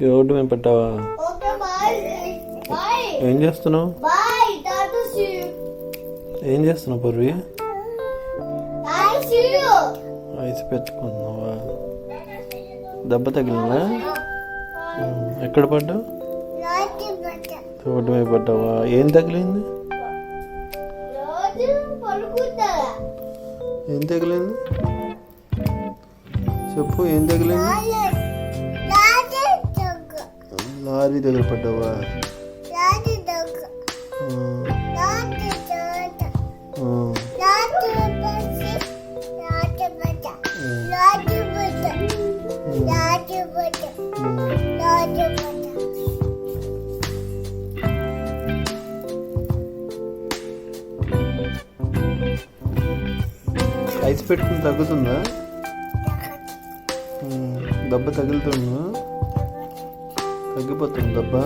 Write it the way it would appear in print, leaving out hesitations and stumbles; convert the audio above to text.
Road మీద పెట్టావా? ఏం చేస్తున్నావు? ఏం చేస్తున్నావు పూర్వి? ఐస్ పెట్టుకున్నావా? దెబ్బ తగిలిందా? ఎక్కడ పడ్డావు? రోడ్డు మీద పడ్డావా? ఏం తగిలింది? ఏం తగిలింది చెప్పు. ఏం తగిలింది? లారీ దగ్గర పడ్డావా? ఐస్ పెట్టుకుని తగ్గుతుందా? దెబ్బ తగులుతుందా? తగ్గిపోతుంది దెబ్బ.